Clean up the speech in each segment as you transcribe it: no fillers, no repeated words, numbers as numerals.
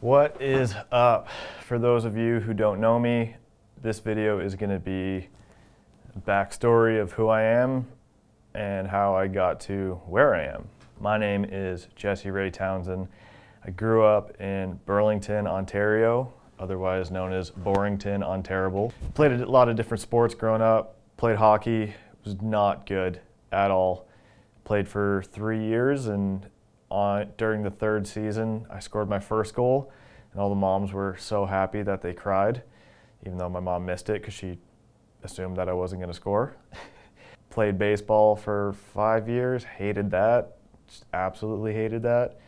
What is up? For those of you who don't know me, this video is going to be a backstory of who I am and how I got to where I am. My name is Jesse Ray Townsend. I grew up in Burlington, Ontario, otherwise known as Borington, Ontario. Played a lot of different sports growing up. Played hockey, was not good at all. Played for 3 years, and during the third season, I scored my first goal, and all the moms were so happy that they cried, even though my mom missed it because she assumed that I wasn't going to score. Played baseball for 5 years, hated that, just absolutely hated that.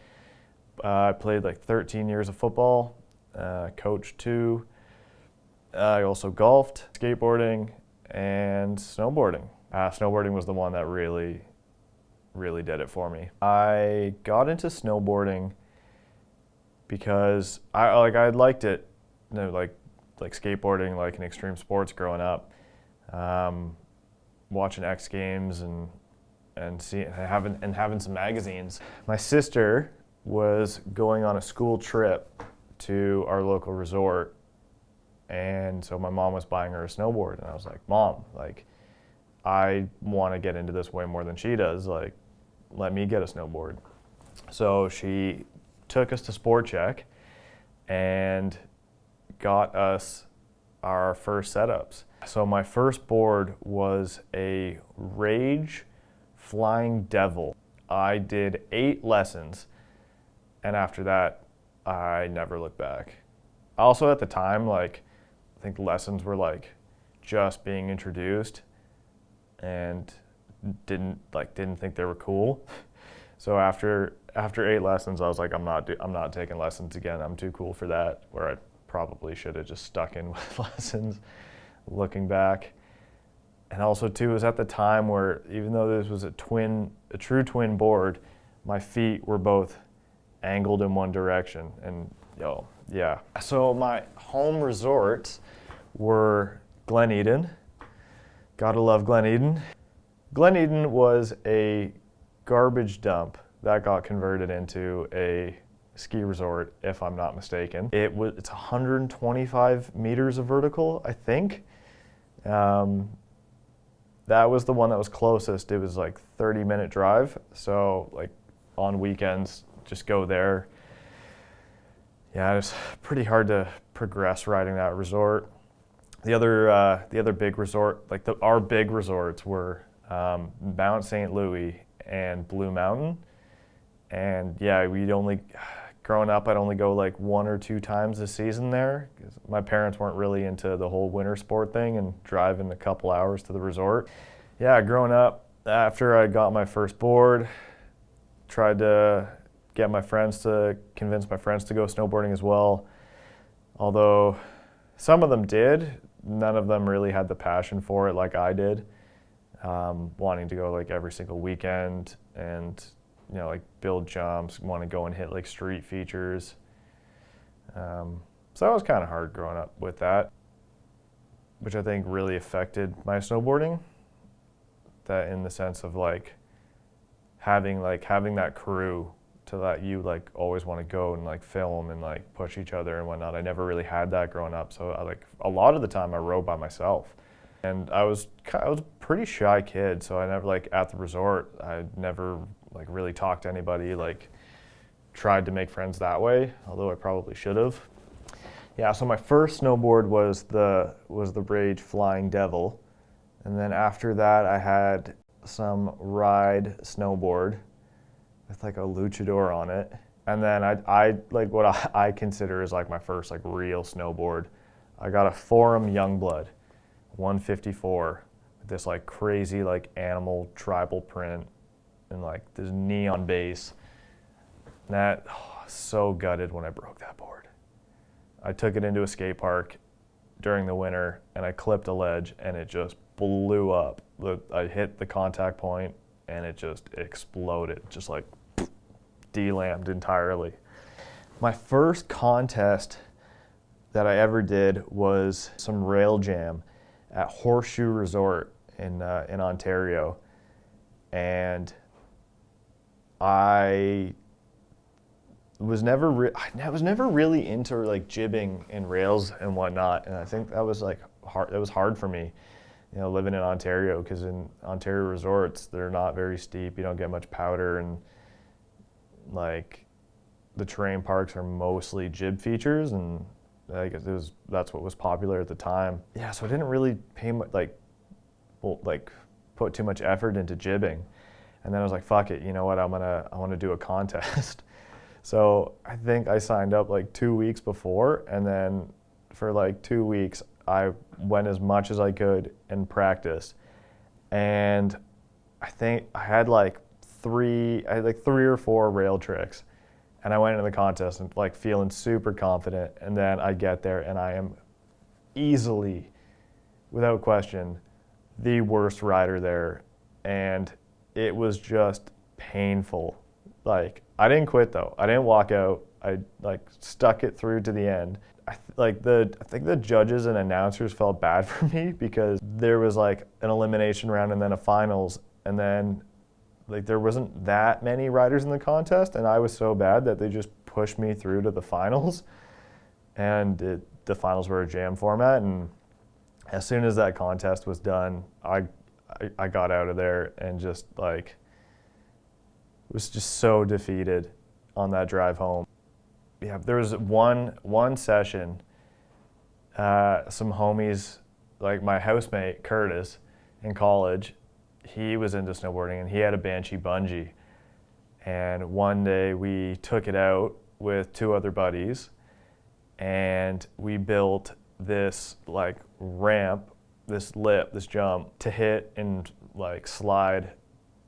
I played like 13 years of football, coached too. I also golfed, skateboarding, and snowboarding. Snowboarding was the one that really did it for me. I got into snowboarding because I liked it, like skateboarding, like in extreme sports growing up, watching X Games and having some magazines. My sister was going on a school trip to our local resort, and so my mom was buying her a snowboard, and I was like, Mom, like, I want to get into this way more than she does. Like, let me get a snowboard. So she took us to Sport Check and got us our first setups. So my first board was a Rage Flying Devil. I did 8 lessons, and after that, I never looked back. Also at the time, like, I think lessons were like just being introduced, and didn't think they were cool. So after 8 lessons, I was like, I'm not taking lessons again. I'm too cool for that. Where I probably should have just stuck in with lessons, looking back. And also too, it was at the time where, even though this was a true twin board, my feet were both angled in one direction. And yeah. So my home resorts were Glen Eden. Gotta love Glen Eden. Glen Eden was a garbage dump that got converted into a ski resort, if I'm not mistaken. It's 125 meters of vertical, I think. That was the one that was closest. It was like 30-minute drive. So like on weekends, just go there. Yeah, it's pretty hard to progress riding that resort. The other big resort, our big resorts were Mount St. Louis and Blue Mountain. And yeah, growing up, I'd only go like 1 or 2 times a season there, because my parents weren't really into the whole winter sport thing and driving a couple hours to the resort. Yeah, growing up, after I got my first board, tried to convince my friends to go snowboarding as well. Although some of them did, none of them really had the passion for it like I did. Wanting to go like every single weekend and like build jumps, want to go and hit like street features. So that was kind of hard growing up with that, which I think really affected my snowboarding. That in the sense of like having that crew to let you like always want to go and like film and like push each other and whatnot. I never really had that growing up, so a lot of the time I rode by myself. And I was a pretty shy kid, so I never, like, at the resort, I never like really talked to anybody, like tried to make friends that way, although I probably should have. Yeah, so my first snowboard was the Rage Flying Devil, and then after that I had some Ride snowboard with like a luchador on it, and then I like what I consider is like my first like real snowboard. I got a Forum Youngblood 154 with this like crazy like animal tribal print and like this neon base. So gutted when I broke that board. I took it into a skate park during the winter and I clipped a ledge and it just blew up. I hit the contact point and it just exploded, just like de-lammed entirely. My first contest that I ever did was some rail jam at Horseshoe Resort in Ontario, and I was never I was never really into like jibbing and rails and whatnot, and I think that was like hard. It was hard for me, you know, living in Ontario, because in Ontario resorts they're not very steep. You don't get much powder, and like the terrain parks are mostly jib features, and I guess that's what was popular at the time. Yeah, so I didn't really put too much effort into jibbing, and then I was like, fuck it, you know what? I want to do a contest. So I think I signed up like 2 weeks before, and then for like 2 weeks I went as much as I could and practiced. And I think I had like three or four rail tricks, and I went into the contest and like feeling super confident. And then I get there and I am easily, without question, the worst rider there, and it was just painful. Like, I didn't quit though. I didn't walk out. I like stuck it through to the end. I think the judges and announcers felt bad for me, because there was like an elimination round and then a finals, and then like there wasn't that many riders in the contest, and I was so bad that they just pushed me through to the finals. And the finals were a jam format, and as soon as that contest was done, I got out of there and just like was just so defeated on that drive home. Yeah, there was one session, some homies, like my housemate Curtis in college, he was into snowboarding and he had a Banshee bungee. And one day we took it out with two other buddies, and we built this like ramp, this lip, this jump to hit and like slide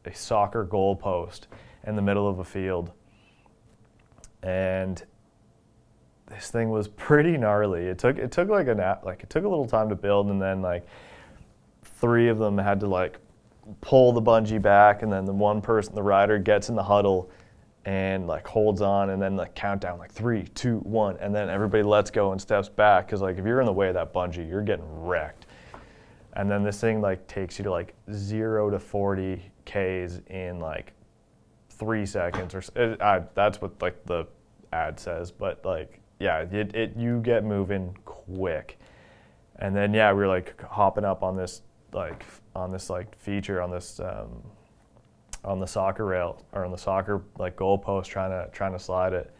a soccer goal post in the middle of a field. And this thing was pretty gnarly. It took like it took a little time to build, and then like three of them had to like pull the bungee back, and then the one person, the rider, gets in the huddle and like holds on, and then like countdown like 3, 2, 1, and then everybody lets go and steps back, because like if you're in the way of that bungee, you're getting wrecked. And then this thing like takes you to like 0 to 40 Ks in like 3 seconds, or that's what like the ad says, but like yeah, you get moving quick. And then yeah, we were like hopping up on this feature on this on the soccer rail, or on the soccer like goal post, trying to slide it.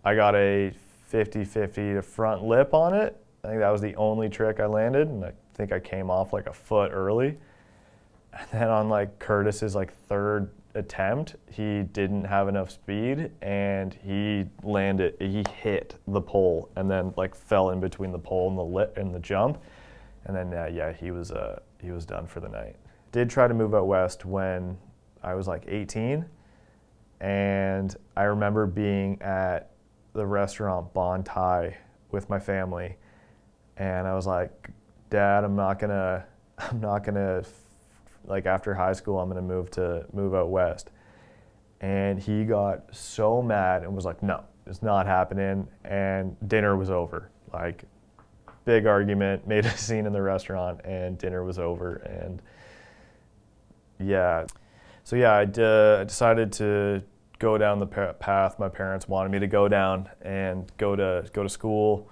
I got a 50-50 to front lip on it. I think that was the only trick I landed, and I think I came off like a foot early. And then on like Curtis's like third attempt, he didn't have enough speed, and he hit the pole and then like fell in between the pole and the lip and the jump. And then yeah, he was done for the night. Did try to move out west when I was like 18, and I remember being at the restaurant Bon Tai with my family, and I was like, Dad, I'm not gonna like after high school I'm gonna move out west. And he got so mad and was like, no, it's not happening. And dinner was over. Like, big argument, made a scene in the restaurant, and dinner was over. And yeah, so yeah, I decided to go down the path my parents wanted me to go down, and go to school,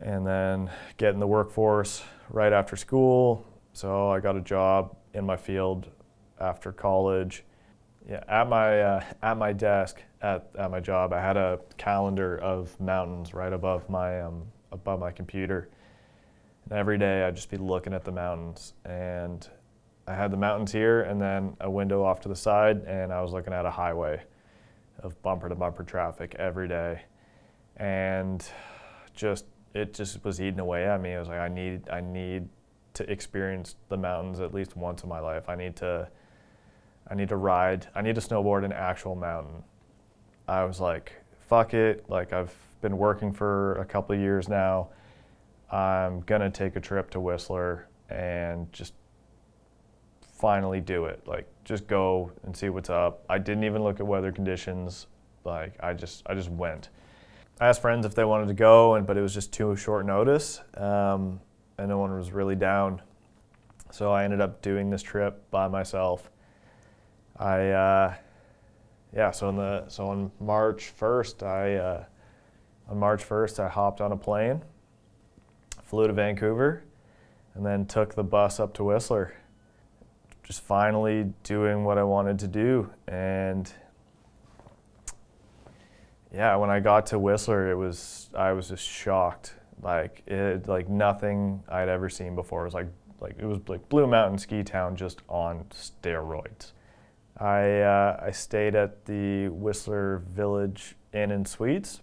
and then get in the workforce right after school. So I got a job in my field after college. Yeah, at my desk at my job, I had a calendar of mountains right above my computer. And every day I'd just be looking at the mountains, and I had the mountains here and then a window off to the side, and I was looking at a highway of bumper to bumper traffic every day. And it just was eating away at me. I was like, I need to experience the mountains at least once in my life. I need to snowboard an actual mountain. I was like, fuck it. Like, I've been working for a couple of years now. I'm gonna take a trip to Whistler and just finally do it. Like, just go and see what's up. I didn't even look at weather conditions. Like, I just went. I asked friends if they wanted to go, but it was just too short notice, and no one was really down. So I ended up doing this trip by myself. I yeah, so on March 1st, I hopped on a plane, flew to Vancouver, and then took the bus up to Whistler. Just finally doing what I wanted to do. And yeah, when I got to Whistler, I was just shocked. Like nothing I'd ever seen before. It was like Blue Mountain ski town just on steroids. I stayed at the Whistler Village Inn and Suites,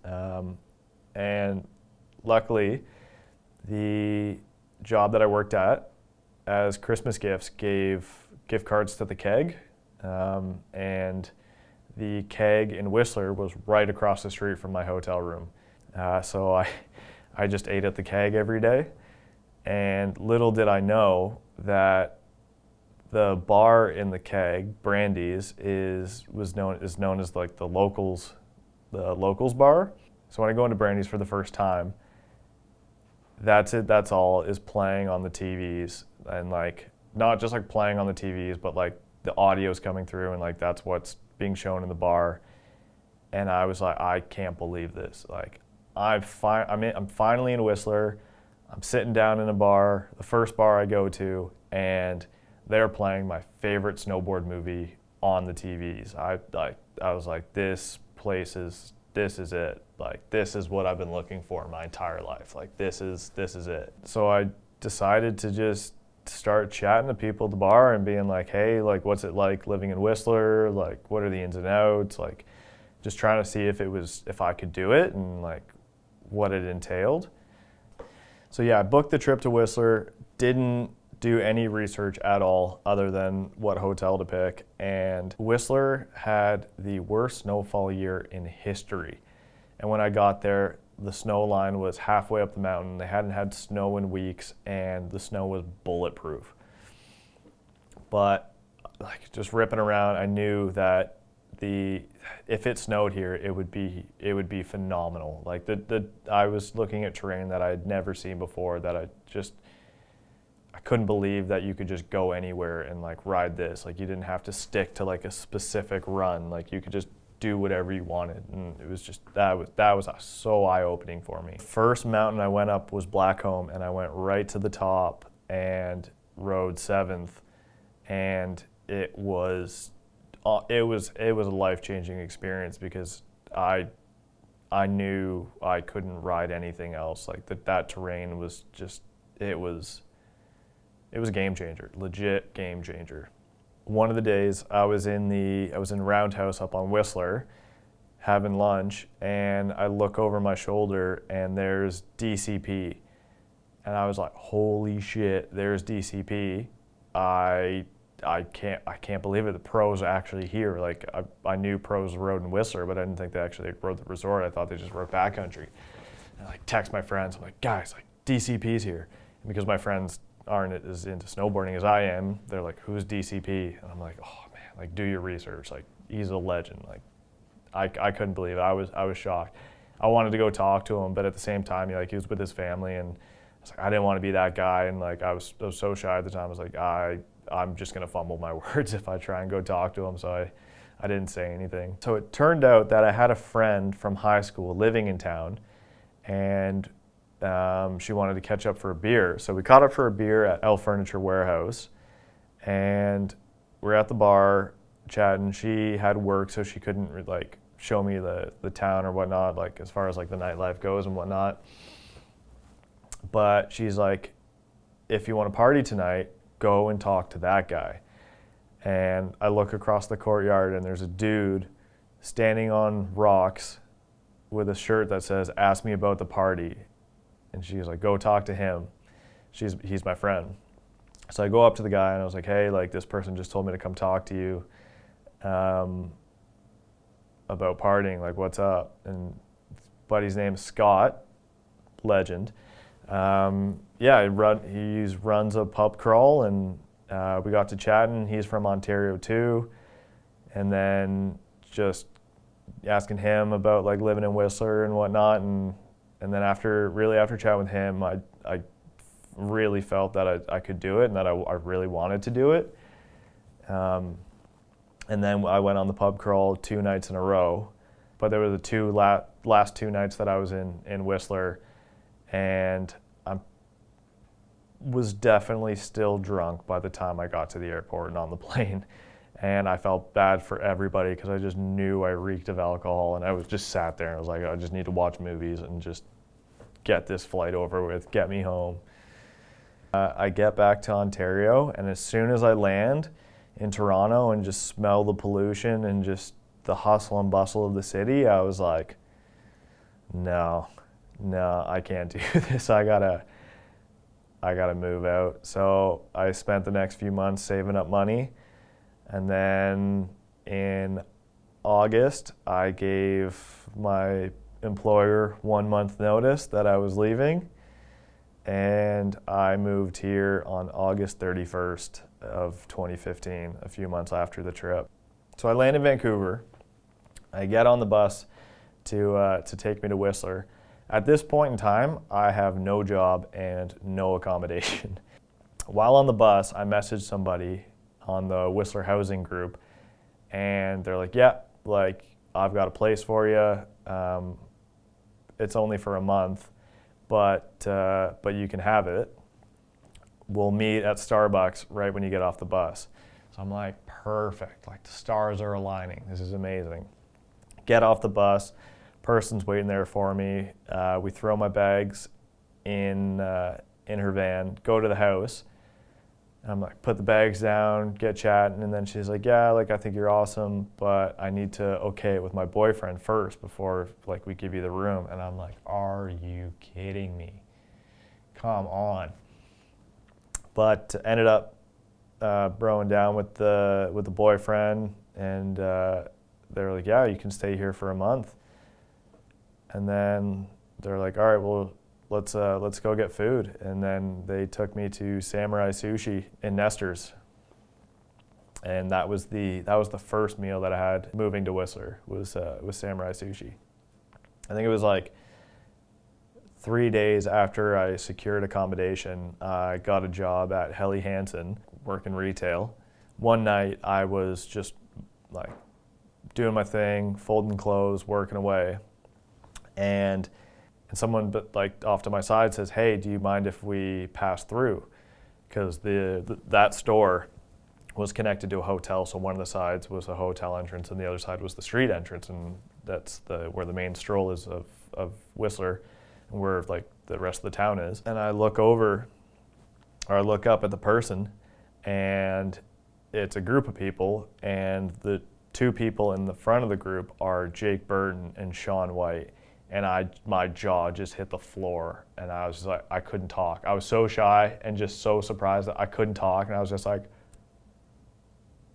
and luckily, the job that I worked at as Christmas gifts gave gift cards to the keg, and the keg in Whistler was right across the street from my hotel room. So I just ate at the keg every day, and little did I know that the bar in the keg, Brandy's, is known as like the locals bar. So when I go into Brandy's for the first time, that's it. That's all is playing on the TVs, and like not just like playing on the TVs, but like the audio's coming through, and like that's what's being shown in the bar. And I was like, I can't believe this. Like I'm finally in Whistler. I'm sitting down in a bar, the first bar I go to, and they're playing my favorite snowboard movie on the TVs. I was like, this is it. Like this is what I've been looking for my entire life. Like this is it. So I decided to just start chatting to people at the bar and being like, hey, like what's it like living in Whistler? Like what are the ins and outs? Like just trying to see if I could do it and like what it entailed. So yeah, I booked the trip to Whistler, didn't do any research at all other than what hotel to pick, and Whistler had the worst snowfall year in history. And when I got there, the snow line was halfway up the mountain. They hadn't had snow in weeks, and the snow was bulletproof. But like just ripping around, I knew that if it snowed here, it would be phenomenal. Like I was looking at terrain that I'd never seen before, that I couldn't believe that you could just go anywhere and like ride this. Like you didn't have to stick to like a specific run. Like you could just do whatever you wanted, and it was just that was so eye-opening for me. First mountain I went up was Blackcomb, and I went right to the top and rode 7th, and it was a life-changing experience because I knew I couldn't ride anything else. Like that terrain was just it was a game changer, legit game changer. One of the days I was in Roundhouse up on Whistler having lunch, and I look over my shoulder and there's DCP, and I was like, holy shit, there's DCP. I can't believe it. The pros are actually here. Like I knew pros rode in Whistler, but I didn't think they actually rode the resort. I thought they just rode backcountry. And I like text my friends. I'm like, guys, like DCP's here. And because my friends aren't as into snowboarding as I am, they're like, who's DCP? And I'm like, oh man, like do your research. Like he's a legend. Like I couldn't believe it. I was shocked. I wanted to go talk to him, but at the same time, he was with his family, and I was like, I didn't want to be that guy, and like I was so shy at the time. I was like, I'm just gonna fumble my words if I try and go talk to him. So I didn't say anything. So it turned out that I had a friend from high school living in town, and she wanted to catch up for a beer. So we caught up for a beer at L Furniture Warehouse, and we're at the bar chatting. She had work, so she couldn't like show me the town or whatnot, like as far as like the nightlife goes and whatnot. But she's like, if you want to party tonight, go and talk to that guy. And I look across the courtyard, and there's a dude standing on rocks with a shirt that says, ask me about the party. And she's like, go talk to him. He's my friend. So I go up to the guy, and I was like, hey, like this person just told me to come talk to you about partying, like what's up? And buddy's name is Scott, legend. He runs a pub crawl, and we got to chatting. He's from Ontario too, and then just asking him about like living in Whistler and whatnot, and then after chatting with him, I really felt that I could do it, and that I really wanted to do it. And then I went on the pub crawl 2 nights in a row. But there were the last 2 nights that I was in Whistler, and I was definitely still drunk by the time I got to the airport and on the plane. And I felt bad for everybody because I just knew I reeked of alcohol, and I was just sat there and I was like, I just need to watch movies and just get this flight over with, get me home. I get back to Ontario, and as soon as I land in Toronto and just smell the pollution and just the hustle and bustle of the city, I was like, no, I can't do this. I gotta move out. So I spent the next few months saving up money. And then in August, I gave my employer 1 month notice that I was leaving. And I moved here on August 31st of 2015, a few months after the trip. So I land in Vancouver. I get on the bus to take me to Whistler. At this point in time, I have no job and no accommodation. While on the bus, I messaged somebody on the Whistler housing group, and they're like, yeah, like, I've got a place for you. It's only for a month, but you can have it. We'll meet at Starbucks right when you get off the bus. So I'm like, perfect, like the stars are aligning. This is amazing. Get off the bus, person's waiting there for me. We throw my bags in her van, go to the house. I'm like, put the bags down, get chatting, and then she's like, yeah, like, I think you're awesome, but I need to okay it with my boyfriend first before, like, we give you the room. And I'm like, are you kidding me? Come on. But ended up broing down with the boyfriend, and they were like, yeah, you can stay here for a month. And then they're like, all right, well, let's go get food. And then they took me to Samurai Sushi in Nestor's. And that was the first meal that I had moving to Whistler, was Samurai Sushi. I think it was like 3 days after I secured accommodation, I got a job at Helly Hansen, working retail. One night I was just like doing my thing, folding clothes, working away. And someone like off to my side says, hey, do you mind if we pass through? Because that store was connected to a hotel, so one of the sides was a hotel entrance and the other side was the street entrance, and that's where the main stroll is of Whistler, and where like the rest of the town is. And I look up at the person, and it's a group of people, and the 2 people in the front of the group are Jake Burton and Sean White. And my jaw just hit the floor, and I was just like, I couldn't talk. I was so shy and just so surprised that I couldn't talk, and I was just like,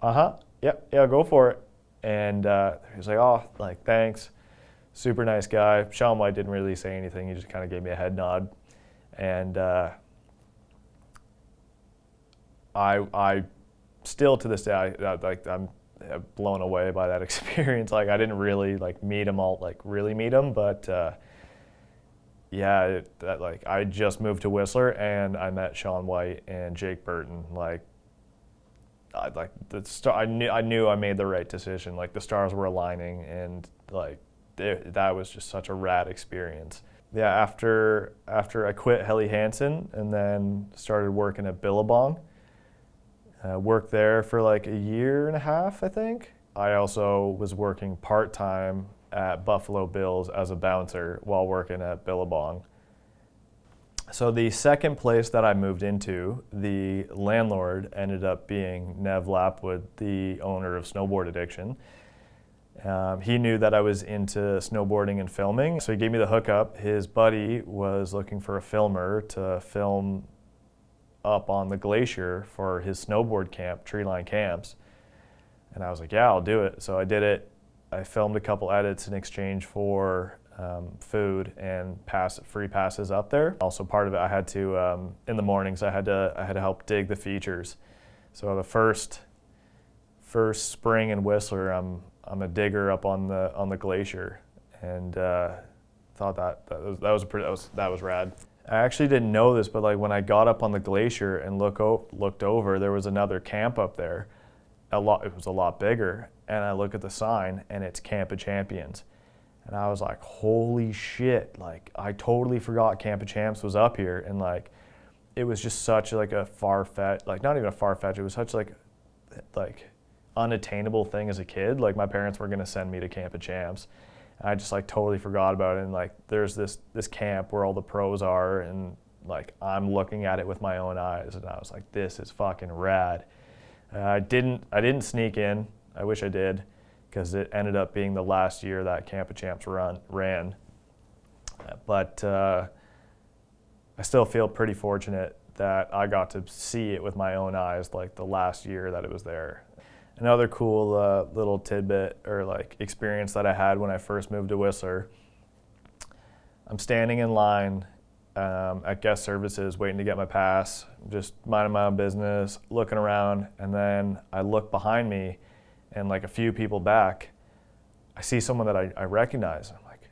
yeah, go for it. And he was like, oh, like, thanks. Super nice guy. Sean White didn't really say anything. He just kind of gave me a head nod. And I still to this day, I'm blown away by that experience. Like, I didn't really meet him, but yeah, I just moved to Whistler and I met Sean White and Jake Burton. I knew I made the right decision. Like, the stars were aligning, and that was just such a rad experience. Yeah, after I quit Helly Hansen and then started working at Billabong. Worked there for like 1.5 years, I think. I also was working part-time at Buffalo Bills as a bouncer while working at Billabong. So the second place that I moved into, the landlord ended up being Nev Lapwood, the owner of Snowboard Addiction. He knew that I was into snowboarding and filming, so he gave me the hookup. His buddy was looking for a filmer to film up on the glacier for his snowboard camp, Treeline Camps. And I was like, yeah, I'll do it. So I did it. I filmed a couple edits in exchange for food and free passes up there. Also part of it, I had to, in the mornings, I had to help dig the features. So the first spring in Whistler, I'm a digger up on the glacier, and thought that was rad. I actually didn't know this, but like when I got up on the glacier and looked over, there was another camp up there. It was a lot bigger, and I look at the sign and it's Camp of Champions. And I was like, holy shit, like I totally forgot Camp of Champs was up here. And like, it was just such like a far-fetched, like not even a far-fetched, it was such like unattainable thing as a kid. Like my parents were gonna send me to Camp of Champs. And I just like totally forgot about it. And like, there's this camp where all the pros are, and like I'm looking at it with my own eyes, and I was like, this is fucking rad. I didn't sneak in. I wish I did, because it ended up being the last year that Camp of Champs ran. But I still feel pretty fortunate that I got to see it with my own eyes, like the last year that it was there. Another cool little tidbit or like experience that I had when I first moved to Whistler, I'm standing in line at guest services waiting to get my pass, just minding my own business, looking around, and then I look behind me, and like a few people back, I see someone that I recognize. I'm like,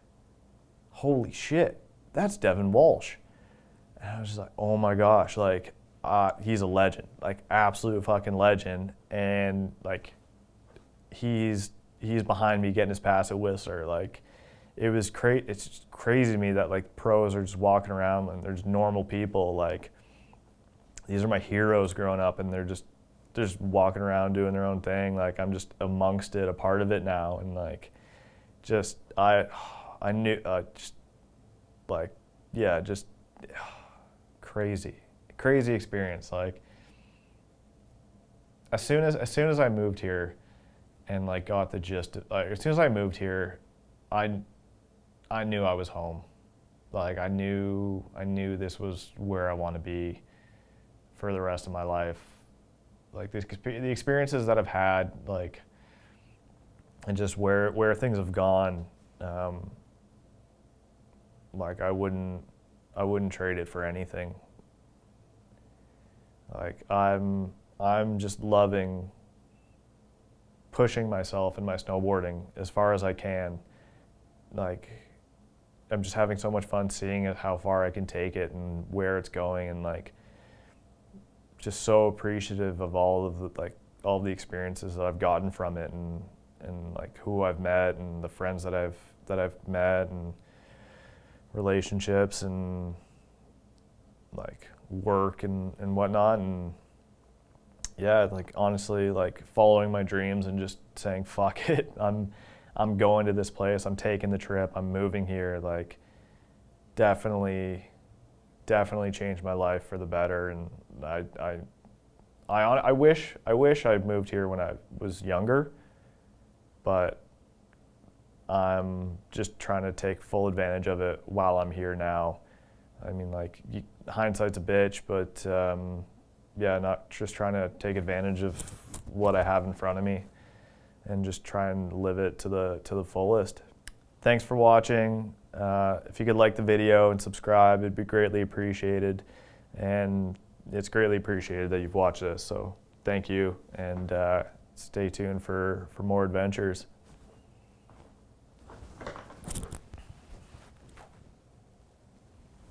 holy shit, that's Devin Walsh. And I was just like, oh my gosh, like he's a legend, like absolute fucking legend. And like he's behind me getting his pass at Whistler. Like it was crazy. It's just crazy to me that like pros are just walking around and there's normal people. Like these are my heroes growing up, and they're just walking around doing their own thing. Like I'm just amongst it, a part of it now. And like, just, I knew, just like, yeah, just crazy experience. Like as soon as I moved here and like got the gist of, like as soon as I moved here, I knew I was home. Like I knew this was where I want to be for the rest of my life. Like the experiences that I've had, like, and just where things have gone, like I wouldn't trade it for anything. Like I'm just loving pushing myself in my snowboarding as far as I can. Like I'm just having so much fun seeing how far I can take it and where it's going, and like just so appreciative of all of the experiences that I've gotten from it, and like who I've met and the friends that I've met, and relationships and like work and whatnot. And yeah, like honestly, like following my dreams and just saying fuck it, I'm going to this place, I'm taking the trip, I'm moving here. Like definitely changed my life for the better. And I wish I'd moved here when I was younger, but I'm just trying to take full advantage of it while I'm here now. I mean, like hindsight's a bitch, but yeah, not just trying to take advantage of what I have in front of me and just try and live it to the fullest. Thanks for watching. If you could like the video and subscribe, it'd be greatly appreciated. And it's greatly appreciated that you've watched this, so thank you, and stay tuned for more adventures.